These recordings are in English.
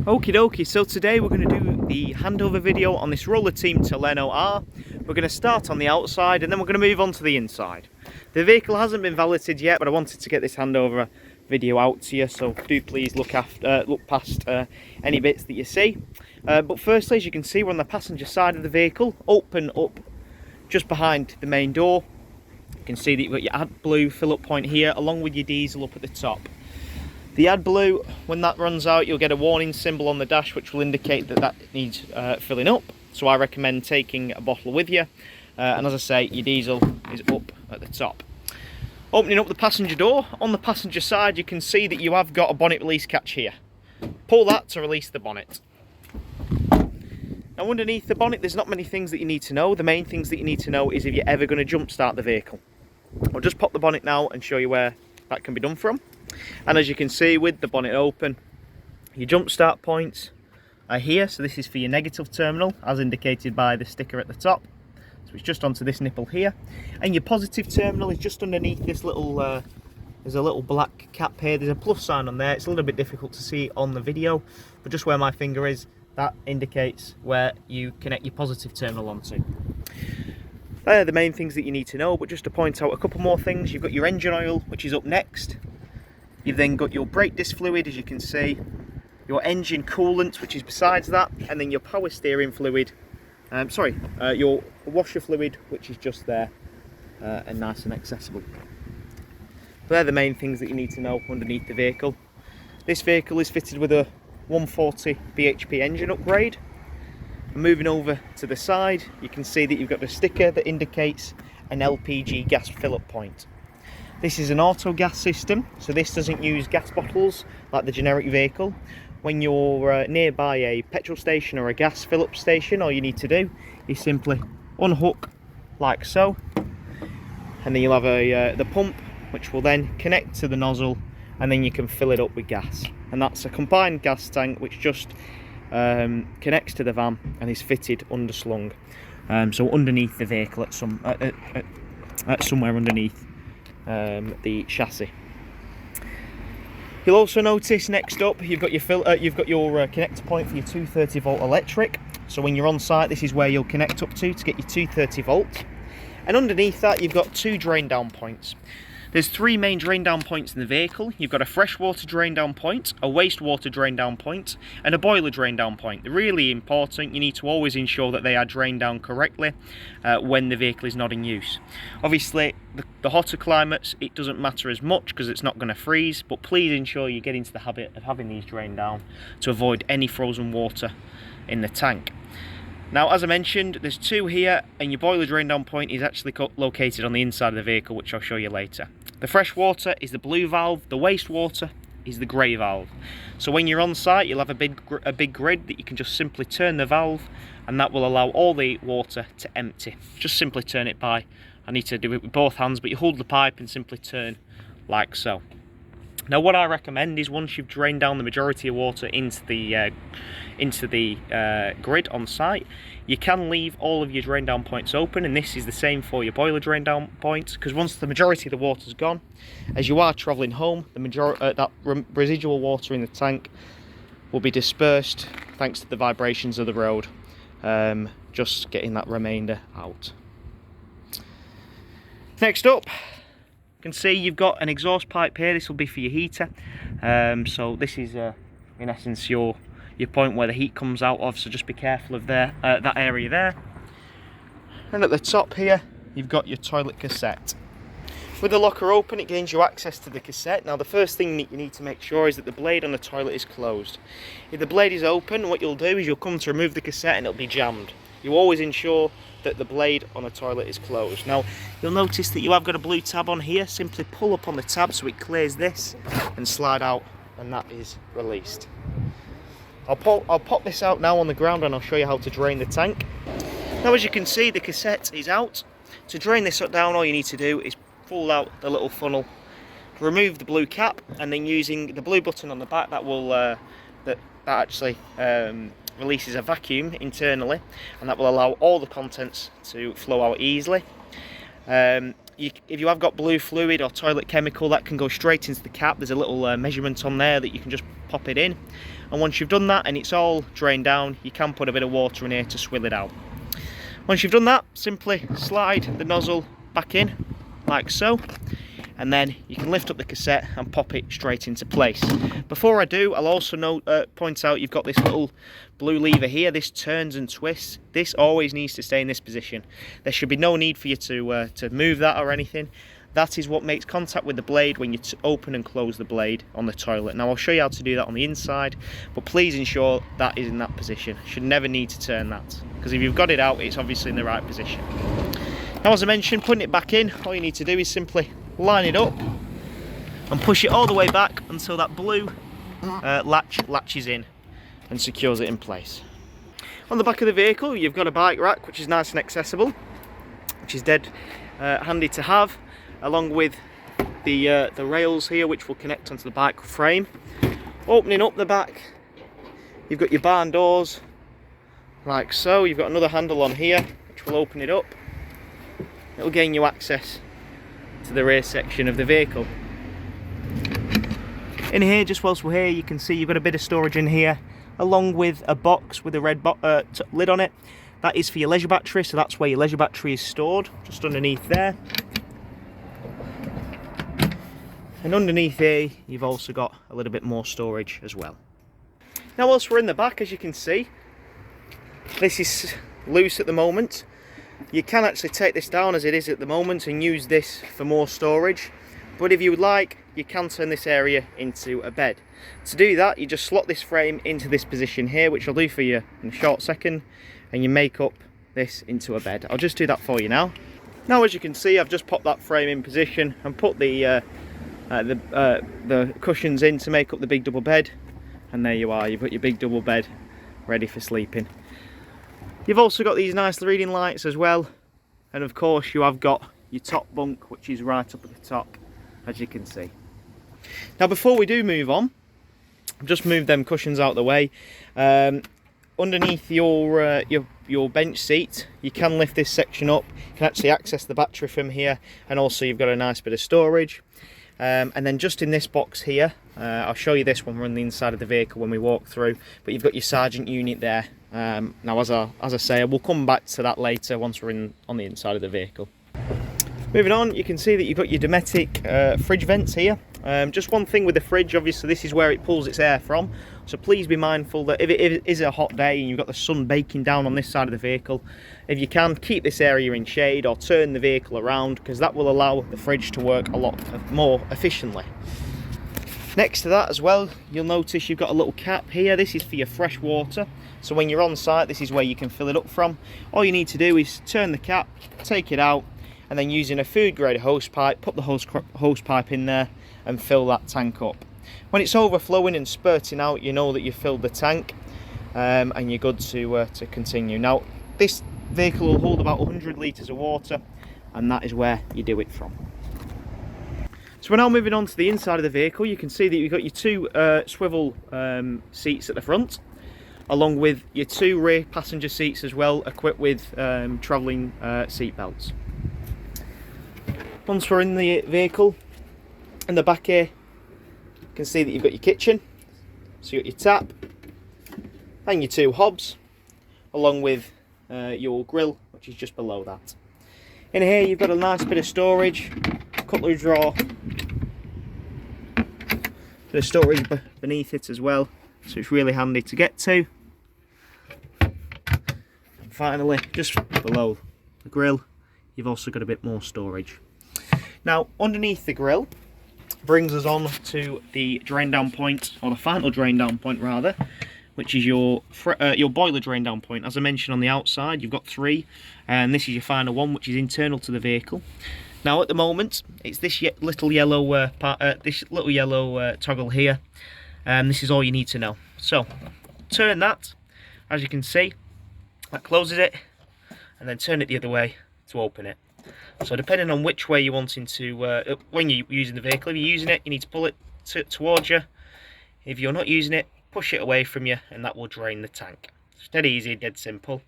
Okie dokie, so today we're going to do the handover video on this Roller Team Toleno R. We're going to start on the outside and then we're going to move on to the inside. The vehicle hasn't been valeted yet, but I wanted to get this handover video out to you, so do please look past any bits that you see. But firstly, as you can see, we're on the passenger side of the vehicle, open up just behind the main door. You can see that you've got your AdBlue fill-up point here, along with your diesel up at the top. The AdBlue, when that runs out, you'll get a warning symbol on the dash which will indicate that that needs filling up. So I recommend taking a bottle with you. And as I say, your diesel is up at the top. Opening up the passenger door, on the passenger side you can see that you have got a bonnet release catch here. Pull that to release the bonnet. Now underneath the bonnet there's not many things that you need to know. The main things that you need to know is if you're ever going to jump start the vehicle. I'll just pop the bonnet now and show you where that can be done from. And as you can see, with the bonnet open, your jump start points are here. So this is for your negative terminal, as indicated by the sticker at the top. So it's just onto this nipple here. And your positive terminal is just underneath this little, there's a little black cap here. There's a plus sign on there. It's a little bit difficult to see on the video, but just where my finger is, that indicates where you connect your positive terminal onto. They're the main things that you need to know, but just to point out a couple more things. You've got your engine oil, which is up next. You've then got your brake disc fluid, as you can see, your engine coolant, which is besides that, and then your power steering fluid, your washer fluid, which is just there and nice and accessible. But they're the main things that you need to know underneath the vehicle. This vehicle is fitted with a 140 bhp engine upgrade. And moving over to the side, you can see that you've got the sticker that indicates an LPG gas fill-up point. This is an auto gas system, so this doesn't use gas bottles like the generic vehicle. When you're nearby a petrol station or a gas fill-up station, all you need to do is simply unhook like so, and then you'll have the pump, which will then connect to the nozzle, and then you can fill it up with gas. And that's a combined gas tank which just connects to the van and is fitted underslung, so underneath the vehicle at somewhere underneath the chassis. You'll also notice next up you've got your connector point for your 230 volt electric. So when you're on site, this is where you'll connect up to get your 230 volt. And underneath that you've got two drain down points. There's three main drain down points in the vehicle. You've got a freshwater drain down point, a wastewater drain down point, and a boiler drain down point. They're really important. You need to always ensure that they are drained down correctly when the vehicle is not in use. Obviously, the hotter climates, it doesn't matter as much because it's not going to freeze, but please ensure you get into the habit of having these drained down to avoid any frozen water in the tank. Now, as I mentioned, there's two here, and your boiler drain down point is actually located on the inside of the vehicle, which I'll show you later. The fresh water is the blue valve, the wastewater is the grey valve. So when you're on site, you'll have a big grid that you can just simply turn the valve, and that will allow all the water to empty. Just simply turn it by. I need to do it with both hands, but you hold the pipe and simply turn like so. Now what I recommend is once you've drained down the majority of water into the grid on site, you can leave all of your drain down points open, and this is the same for your boiler drain down points, because once the majority of the water's gone, as you are travelling home, that residual water in the tank will be dispersed thanks to the vibrations of the road, just getting that remainder out. Next up, you can see you've got an exhaust pipe here. This will be for your heater. So this is in essence your point where the heat comes out of, so just be careful of that area there. And at the top here you've got your toilet cassette. With the locker open, it gains you access to the cassette. Now the first thing that you need to make sure is that the blade on the toilet is closed. If the blade is open, what you'll do is you'll come to remove the cassette and it'll be jammed. You always ensure that the blade on the toilet is closed. Now you'll notice that you have got a blue tab on here. Simply pull up on the tab so it clears this and slide out, and that is released. I'll pop this out now on the ground and I'll show you how to drain the tank. Now as you can see, the cassette is out. To drain this down, all you need to do is pull out the little funnel, remove the blue cap, and then using the blue button on the back, that will that actually releases a vacuum internally, and that will allow all the contents to flow out easily. If you have got blue fluid or toilet chemical, that can go straight into the cap. There's a little measurement on there that you can just pop it in. And once you've done that and it's all drained down, you can put a bit of water in here to swill it out. Once you've done that, simply slide the nozzle back in like so, and then you can lift up the cassette and pop it straight into place. Before I do, I'll also point out you've got this little blue lever here. This turns and twists. This always needs to stay in this position. There should be no need for you to move that or anything. That is what makes contact with the blade when you open and close the blade on the toilet. Now I'll show you how to do that on the inside, but please ensure that is in that position. Should never need to turn that, because if you've got it out, it's obviously in the right position. Now, as I mentioned, putting it back in, all you need to do is simply line it up and push it all the way back until that blue latches in and secures it in place. On the back of the vehicle, you've got a bike rack, which is nice and accessible, which is dead handy to have, along with the rails here, which will connect onto the bike frame. Opening up the back, you've got your barn doors like so. You've got another handle on here which will open it up. It'll gain you access to the rear section of the vehicle. In here, just whilst we're here, you can see you've got a bit of storage in here, along with a box with a red lid on it. That is for your leisure battery, so that's where your leisure battery is stored, just underneath there. And underneath here, you've also got a little bit more storage as well. Now, whilst we're in the back, as you can see, this is loose at the moment. You can actually take this down as it is at the moment and use this for more storage. But if you would like, you can turn this area into a bed. To do that, you just slot this frame into this position here, which I'll do for you in a short second, and you make up this into a bed. I'll just do that for you now. Now, as you can see, I've just popped that frame in position and put the cushions in to make up the big double bed, and there you are. You've got your big double bed ready for sleeping. You've also got these nice reading lights as well, and of course you have got your top bunk, which is right up at the top, as you can see. Now, before we do move on, I've just moved them cushions out of the way. Underneath your bench seat, you can lift this section up. You can actually access the battery from here, and also you've got a nice bit of storage. And then just in this box here, I'll show you this when we're on the inside of the vehicle when we walk through, but you've got your Sergeant unit there. Now, as I say, we'll come back to that later once we're on the inside of the vehicle. Moving on, you can see that you've got your Dometic fridge vents here. Just one thing with the fridge, obviously this is where it pulls its air from, so please be mindful that if it is a hot day and you've got the sun baking down on this side of the vehicle, if you can, keep this area in shade or turn the vehicle around, because that will allow the fridge to work a lot more efficiently. Next to that as well, you'll notice you've got a little cap here. This is for your fresh water, so when you're on site, this is where you can fill it up from. All you need to do is turn the cap, take it out, and then using a food grade hose pipe, put the hose pipe in there and fill that tank up. When it's overflowing and spurting out, you know that you've filled the tank, and you're good to continue. Now, this vehicle will hold about 100 litres of water, and that is where you do it from. So we're now moving on to the inside of the vehicle. You can see that you've got your two swivel seats at the front, along with your two rear passenger seats as well, equipped with travelling seat belts. Once we're in the vehicle, in the back here, you can see that you've got your kitchen, so you've got your tap and your two hobs, along with your grill, which is just below that. In here you've got a nice bit of storage, cutlery drawer, bit of storage beneath it as well, so it's really handy to get to. And finally, just below the grill, you've also got a bit more storage. Now, underneath the grill brings us on to the drain down point, or the final drain down point rather, which is your boiler drain down point. As I mentioned on the outside, you've got three, and this is your final one, which is internal to the vehicle. Now, at the moment, it's this little yellow toggle here, and this is all you need to know. So, turn that, as you can see, that closes it, and then turn it the other way to open it. So depending on which way you're wanting to, when you're using the vehicle, if you're using it, you need to pull it towards you. If you're not using it, push it away from you, and that will drain the tank. It's dead easy, dead simple.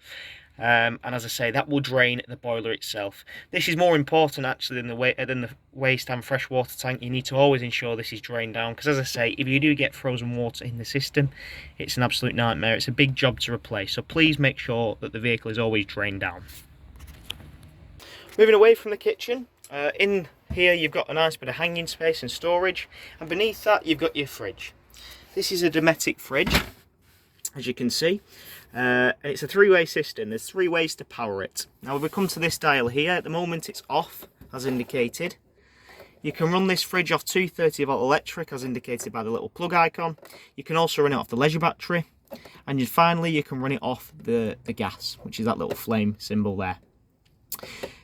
And as I say, that will drain the boiler itself. This is more important actually than the waste and fresh water tank. You need to always ensure this is drained down, because as I say, if you do get frozen water in the system, it's an absolute nightmare. It's a big job to replace, so please make sure that the vehicle is always drained down. Moving away from the kitchen, in here you've got a nice bit of hanging space and storage, and beneath that you've got your fridge. This is a Dometic fridge, as you can see. And it's a three-way system. There's 3 ways to power it. Now if we come to this dial here, at the moment it's off as indicated. You can run this fridge off 230 volt electric as indicated by the little plug icon. You can also run it off the leisure battery, and finally you can run it off the gas, which is that little flame symbol there.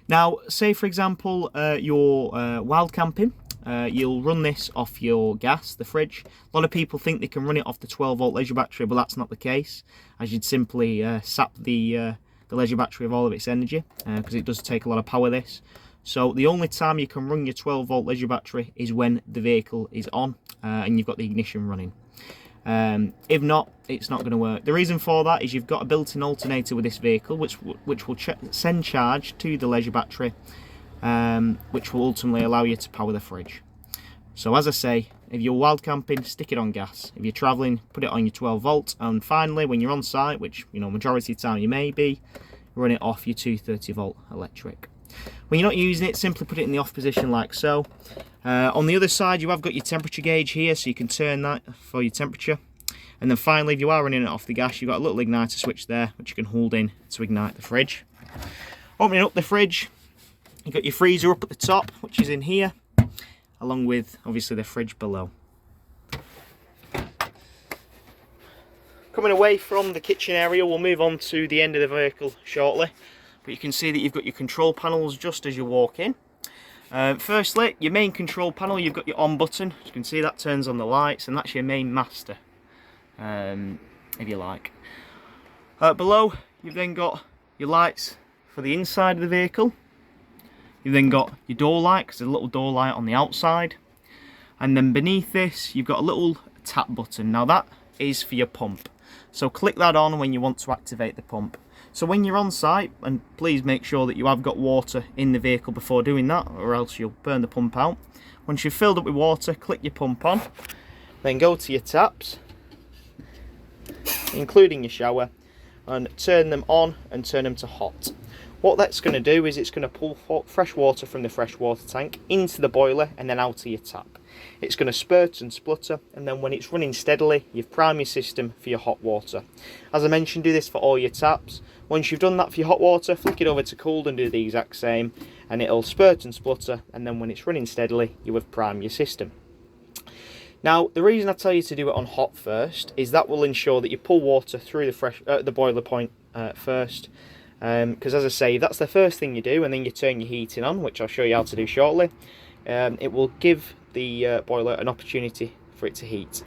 Now say for example you're wild camping. You'll run this off your gas, the fridge. A lot of people think they can run it off the 12 volt leisure battery, but that's not the case, as you'd simply sap the leisure battery of all of its energy, because it does take a lot of power, this. So the only time you can run your 12 volt leisure battery is when the vehicle is on and you've got the ignition running. If not, it's not going to work. The reason for that is you've got a built-in alternator with this vehicle, which will send charge to the leisure battery, which will ultimately allow you to power the fridge. So as I say, if you're wild camping, stick it on gas. If you're travelling, put it on your 12 volt. And finally, when you're on site, which majority of the time you may be, run it off your 230 volt electric. When you're not using it, simply put it in the off position like so. On the other side, you have got your temperature gauge here, so you can turn that for your temperature. And then finally, if you are running it off the gas, you've got a little igniter switch there, which you can hold in to ignite the fridge. Opening up the fridge, you've got your freezer up at the top, which is in here, along with obviously the fridge below. Coming away from the kitchen area, we'll move on to the end of the vehicle shortly. But you can see that you've got your control panels just as you walk in. Firstly, your main control panel, you've got your on button. As you can see, that turns on the lights, and that's your main master, if you like. Below, you've then got your lights for the inside of the vehicle. You've then got your door light, because there's a little door light on the outside. And then beneath this, you've got a little tap button. Now that is for your pump. So click that on when you want to activate the pump. So when you're on site, and please make sure that you have got water in the vehicle before doing that, or else you'll burn the pump out. Once you've filled up with water, click your pump on. Then go to your taps, including your shower, and turn them on and turn them to hot. What that's going to do is it's going to pull fresh water from the fresh water tank into the boiler and then out of your tap. It's going to spurt and splutter, and then when it's running steadily, you've primed your system for your hot water. As I mentioned, do this for all your taps. Once you've done that for your hot water, flick it over to cooled and do the exact same, and it'll spurt and splutter, and then when it's running steadily, you have primed your system. Now, the reason I tell you to do it on hot first is that will ensure that you pull water through the boiler point first. Because as I say, that's the first thing you do, and then you turn your heating on, which I'll show you how to do shortly. It will give the boiler an opportunity for it to heat.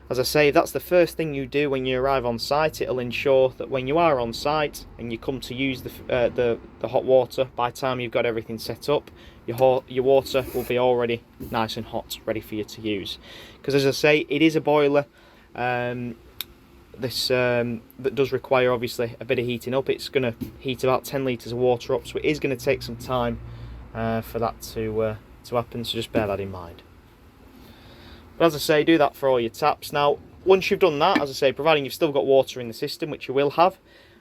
As I say, that's the first thing you do when you arrive on site. It'll ensure that when you are on site and you come to use the hot water, by the time you've got everything set up, your water will be already nice and hot, ready for you to use. Because as I say, it is a boiler that does require obviously a bit of heating up. It's going to heat about 10 litres of water up, so it is going to take some time for that to happen, so just bear that in mind. But as I say, do that for all your taps. Now, once you've done that, as I say, providing you've still got water in the system, which you will have,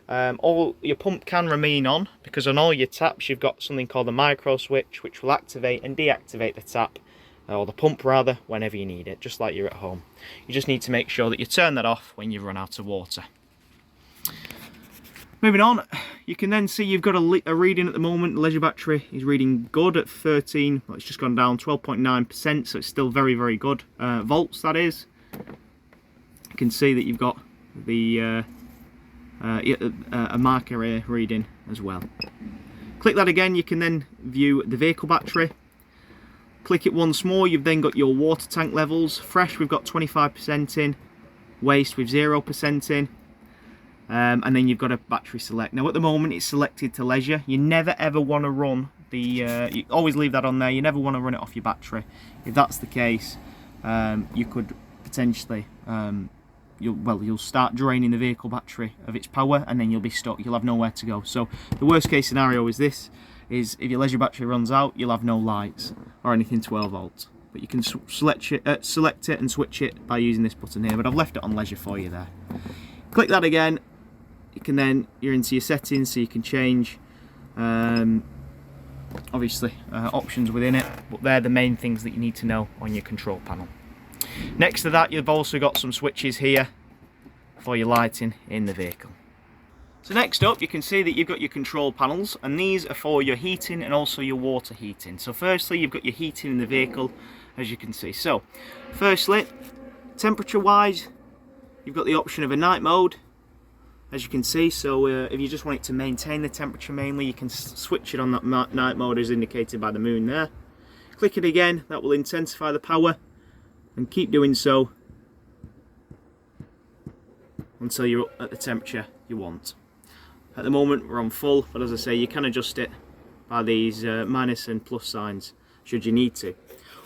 all your pump can remain on, because on all your taps you've got something called the micro switch, which will activate and deactivate the tap, or the pump rather, whenever you need it, just like you're at home. You just need to make sure that you turn that off when you've run out of water. Moving on, you can then see you've got a reading at the moment. The leisure battery is reading good at 13, well, it's just gone down 12.9%, so it's still very, very good. Volts, that is. You can see that you've got the a marker here reading as well. Click that again, you can then view the vehicle battery. Click it once more, you've then got your water tank levels. Fresh, we've got 25% in. Waste, with 0% in. And then you've got a battery select. Now at the moment it's selected to leisure. You never ever want to run the, you always leave that on there. You never want to run it off your battery. If that's the case, you could potentially you'll start draining the vehicle battery of its power, and then you'll be stuck. You'll have nowhere to go. So the worst case scenario is this: if your leisure battery runs out, you'll have no lights or anything 12 volt. But you can select it and switch it by using this button here. But I've left it on leisure for you there. Click that again. You're into your settings, so you can change obviously options within it, but they're the main things that you need to know on your control panel. Next to that, you've also got some switches here for your lighting in the vehicle. So next up, you can see that you've got your control panels, and these are for your heating and also your water heating. So firstly, you've got your heating in the vehicle, as you can see. So firstly, temperature wise, you've got the option of a night mode, as you can see. So if you just want it to maintain the temperature mainly, you can switch it on that night mode as indicated by the moon there. Click it again, that will intensify the power, and keep doing so until you're up at the temperature you want. At the moment we're on full, but as I say, you can adjust it by these minus and plus signs should you need to.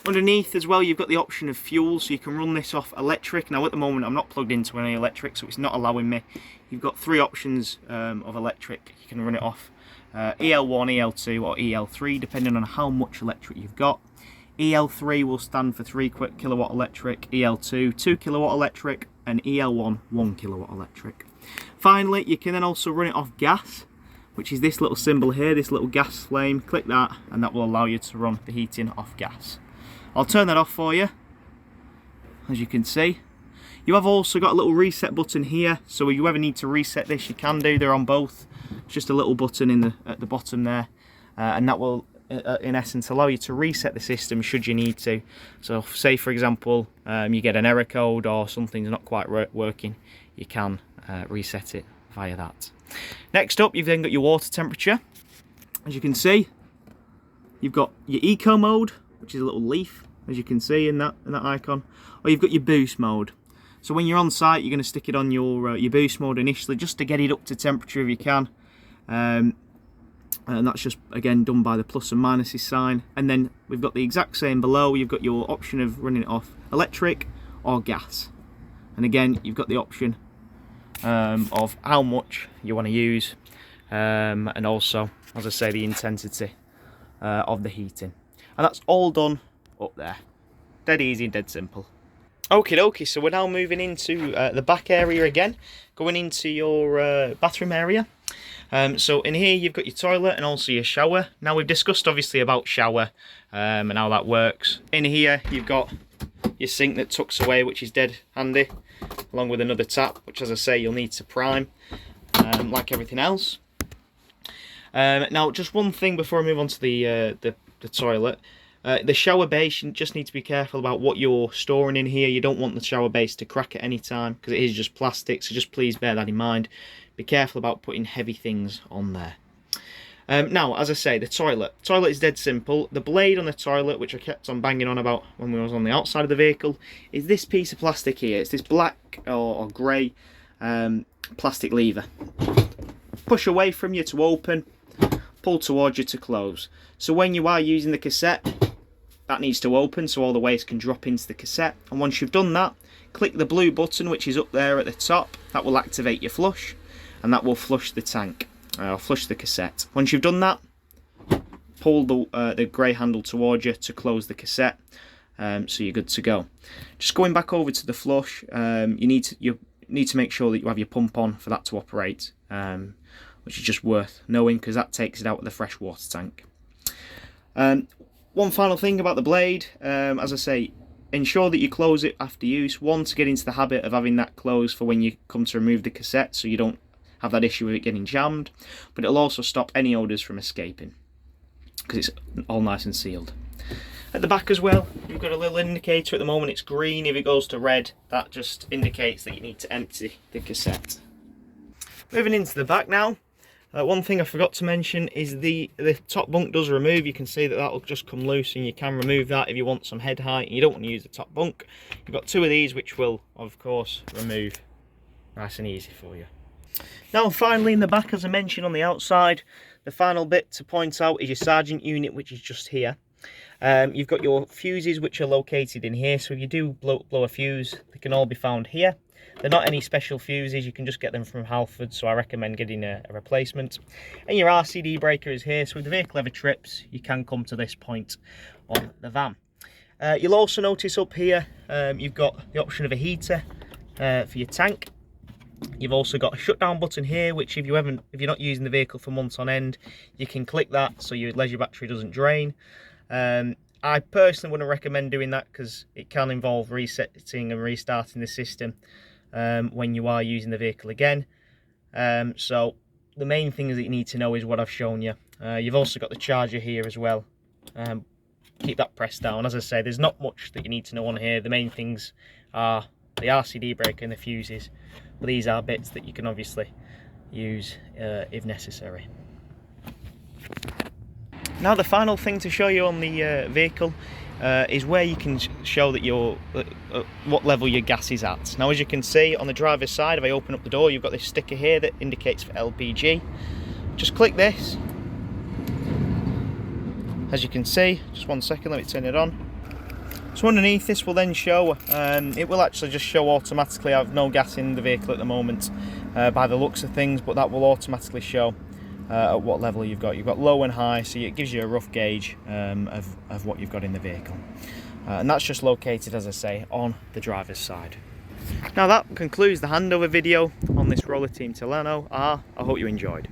Underneath as well, you've got the option of fuel, so you can run this off electric. Now at the moment I'm not plugged into any electric, so it's not allowing me. You've got three options of electric. You can run it off EL1, EL2 or EL3 depending on how much electric you've got. EL3 will stand for 3 kilowatt electric, EL2 2 kilowatt electric, and EL1 1 kilowatt electric. Finally, you can then also run it off gas, which is this little symbol here, this little gas flame. Click that and that will allow you to run the heating off gas. I'll turn that off for you, as you can see. You have also got a little reset button here, so if you ever need to reset this, you can do. They're on both. It's just a little button at the bottom there, and that will in essence allow you to reset the system should you need to. So say for example you get an error code or something's not quite working, you can reset it via that. Next up, you've then got your water temperature. As you can see, you've got your eco mode, which is a little leaf, as you can see in that icon, or you've got your boost mode. So when you're on site, you're going to stick it on your boost mode initially, just to get it up to temperature if you can. And that's just again done by the plus and minuses sign. And then we've got the exact same below. You've got your option of running it off electric or gas, and again you've got the option of how much you want to use, and also, as I say, the intensity of the heating. And that's all done up there. Dead easy and dead simple. Okie dokie, so we're now moving into the back area again, going into your bathroom area. So in here you've got your toilet and also your shower. Now we've discussed obviously about shower and how that works. In here you've got your sink that tucks away, which is dead handy, along with another tap, which as I say you'll need to prime, like everything else. Now just one thing before I move on to the toilet. The shower base, you just need to be careful about what you're storing in here. You don't want the shower base to crack at any time because it is just plastic, so just please bear that in mind. Be careful about putting heavy things on there. Now, as I say, the toilet is dead simple. The blade on the toilet, which I kept on banging on about when we was on the outside of the vehicle, is this piece of plastic here. It's this black or grey plastic lever. Push away from you to open, pull towards you to close. So when you are using the cassette, that needs to open so all the waste can drop into the cassette. And once you've done that, click the blue button which is up there at the top. That will activate your flush, and that will flush the tank, or flush the cassette. Once you've done that, pull the grey handle towards you to close the cassette, so you're good to go. Just going back over to the flush, you need to make sure that you have your pump on for that to operate, which is just worth knowing because that takes it out of the fresh water tank. One final thing about the blade, as I say, ensure that you close it after use. One, to get into the habit of having that closed for when you come to remove the cassette, so you don't have that issue with it getting jammed, but it'll also stop any odours from escaping because it's all nice and sealed. At the back as well, you've got a little indicator. At the moment it's green. If it goes to red, that just indicates that you need to empty the cassette. Moving into the back now. One thing I forgot to mention is the top bunk does remove. You can see that will just come loose, and you can remove that if you want some head height and you don't want to use the top bunk. You've got two of these which will of course remove nice and easy for you. Now finally in the back, as I mentioned on the outside, the final bit to point out is your sergeant unit, which is just here. You've got your fuses which are located in here, so if you do blow a fuse, they can all be found here. They're not any special fuses, you can just get them from Halford, so I recommend getting a replacement. And your RCD breaker is here, so if the vehicle ever trips, you can come to this point on the van. You'll also notice up here, you've got the option of a heater for your tank. You've also got a shutdown button here, which if you're not using the vehicle for months on end, you can click that so your leisure battery doesn't drain. I personally wouldn't recommend doing that because it can involve resetting and restarting the system when you are using the vehicle again. So the main things that you need to know is what I've shown you. You've also got the charger here as well. Keep that pressed down. As I say, there's not much that you need to know on here. The main things are the RCD breaker and the fuses, but these are bits that you can obviously use if necessary. Now the final thing to show you on the vehicle is where you can show that what level your gas is at. Now as you can see on the driver's side, if I open up the door, you've got this sticker here that indicates for LPG. Just click this. As you can see, just one second, let me turn it on. So underneath this will then show, it will actually just show automatically. I have no gas in the vehicle at the moment by the looks of things, but that will automatically show at what level you've got. You've got low and high, so it gives you a rough gauge of what you've got in the vehicle. And that's just located, as I say, on the driver's side. Now that concludes the handover video on this Roller Team Toleno R. I hope you enjoyed.